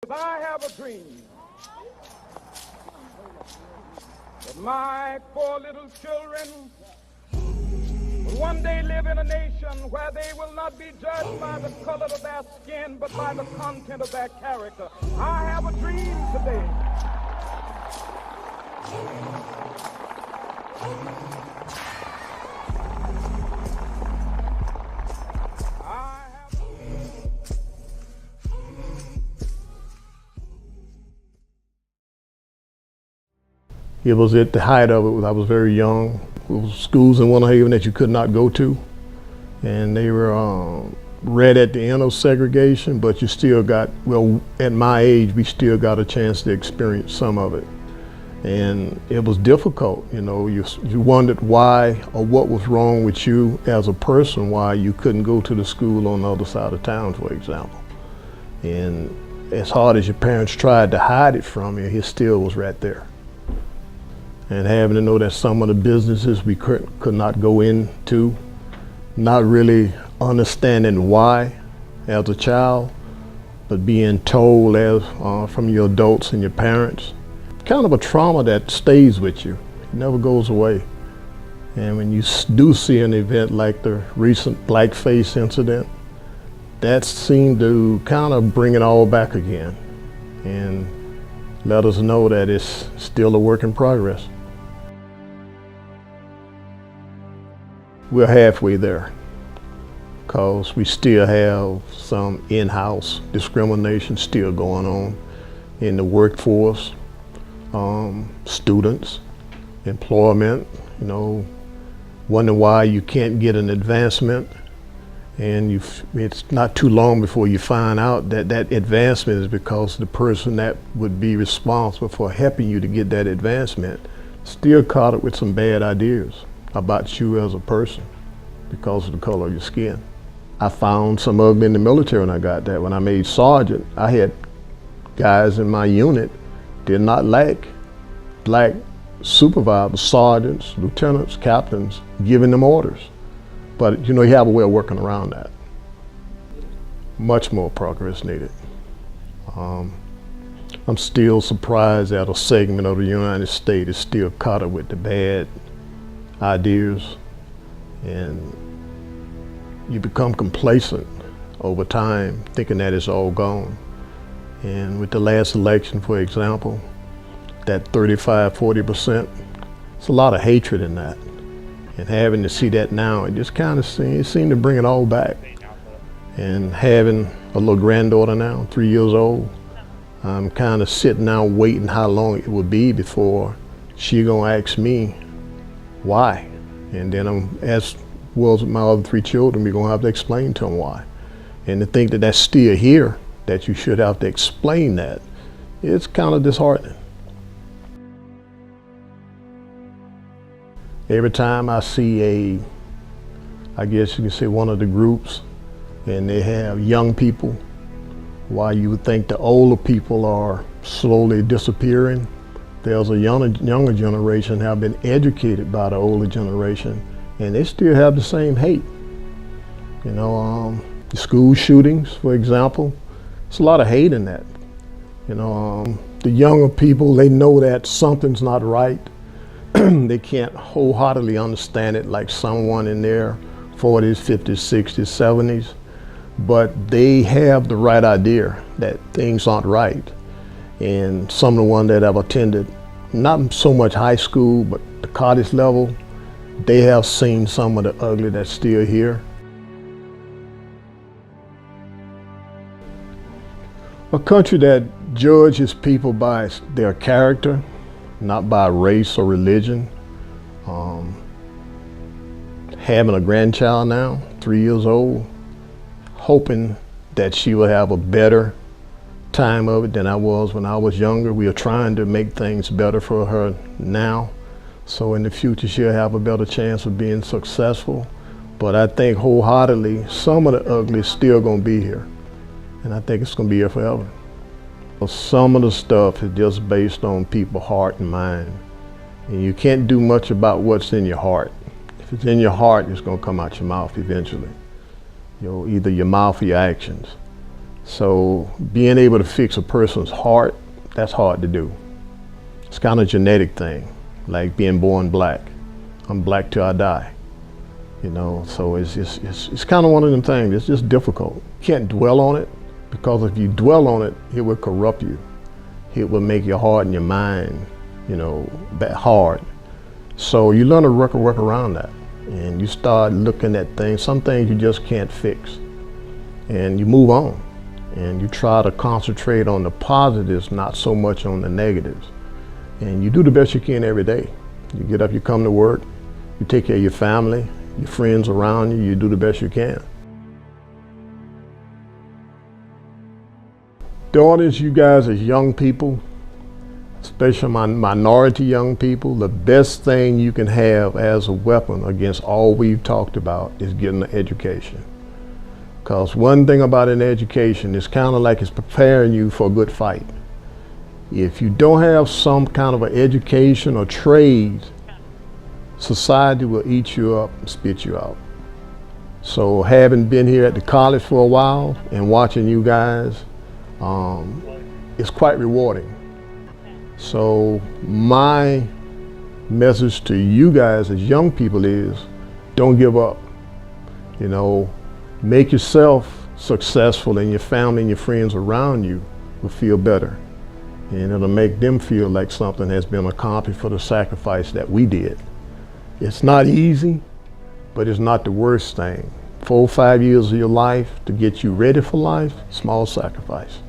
I have a dream that my four little children will one day live in a nation where they will not be judged by the color of their skin, but by the content of their character. I have a dream today. It was at the height of it when I was very young. There was schools in Winter Haven that you could not go to, and they were right at the end of segregation, but you still got, well, at my age, we still got a chance to experience some of it. And it was difficult, you know, you wondered why or what was wrong with you as a person, why you couldn't go to the school on the other side of town, for example. And as hard as your parents tried to hide it from you, it still was right there. And having to know that some of the businesses we could not go into, not really understanding why as a child, but being told as from your adults and your parents. Kind of a trauma that stays with you. It never goes away. And when you do see an event like the recent blackface incident, that seemed to kind of bring it all back again and let us know that it's still a work in progress. We're halfway there because we still have some in-house discrimination still going on in the workforce, students, employment, you know, wonder why you can't get an advancement, and it's not too long before you find out that that advancement is because the person that would be responsible for helping you to get that advancement still caught up with some bad ideas about you as a person because of the color of your skin. I found some of them in the military when I got that. When I made sergeant, I had guys in my unit did not like black supervisors, sergeants, lieutenants, captains, giving them orders. But you know, you have a way of working around that. Much more progress needed. I'm still surprised that a segment of the United States is still caught up with the bad ideas, and you become complacent over time thinking that it's all gone. And with the last election, for example, that 35–40%, it's a lot of hatred in that. And having to see that now, it just kind of seemed to bring it all back. And having a little granddaughter now, 3 years old, I'm kind of sitting now waiting how long it would be before she gonna ask me why. And then as well as my other 3 children, we're gonna have to explain to them why. And to think that that's still here, that you should have to explain that, it's kind of disheartening. Every time I see I guess you can say one of the groups, and they have young people, while you would think the older people are slowly disappearing, there's a younger generation have been educated by the older generation, and they still have the same hate. You know, the school shootings, for example, it's a lot of hate in that. You know, the younger people, they know that something's not right. They can't wholeheartedly understand it like someone in their 40s, 50s, 60s, 70s, but they have the right idea that things aren't right. And some of the ones that have attended, not so much high school, but the college level, they have seen some of the ugly that's still here. A country that judges people by their character, not by race or religion. Having a grandchild now, 3 years old, hoping that she will have a better time of it than I was when I was younger. We are trying to make things better for her now, so in the future she'll have a better chance of being successful. But I think wholeheartedly some of the ugly is still gonna be here, and I think it's gonna be here forever. Some of the stuff is just based on people's heart and mind, and you can't do much about what's in your heart. If it's in your heart, it's gonna come out your mouth eventually. You know, either your mouth or your actions. So being able to fix a person's heart, that's hard to do. It's kind of a genetic thing, like being born black. I'm black till I die. You know, so it's kind of one of them things. It's just difficult. You can't dwell on it, because if you dwell on it, it will corrupt you. It will make your heart and your mind, you know, that hard. So you learn to work around that, and you start looking at things. Some things you just can't fix, and you move on, and you try to concentrate on the positives, not so much on the negatives. And you do the best you can every day. You get up, you come to work, you take care of your family, your friends around you, you do the best you can. Daughters, you guys as young people, especially minority young people, the best thing you can have as a weapon against all we've talked about is getting an education. Because one thing about an education is kind of like it's preparing you for a good fight. If you don't have some kind of an education or trade, society will eat you up and spit you out. So having been here at the college for a while and watching you guys, it's quite rewarding. So my message to you guys as young people is, don't give up. You know, make yourself successful, and your family and your friends around you will feel better. And it'll make them feel like something has been accomplished for the sacrifice that we did. It's not easy, but it's not the worst thing. 4 or 5 years of your life to get you ready for life, small sacrifice.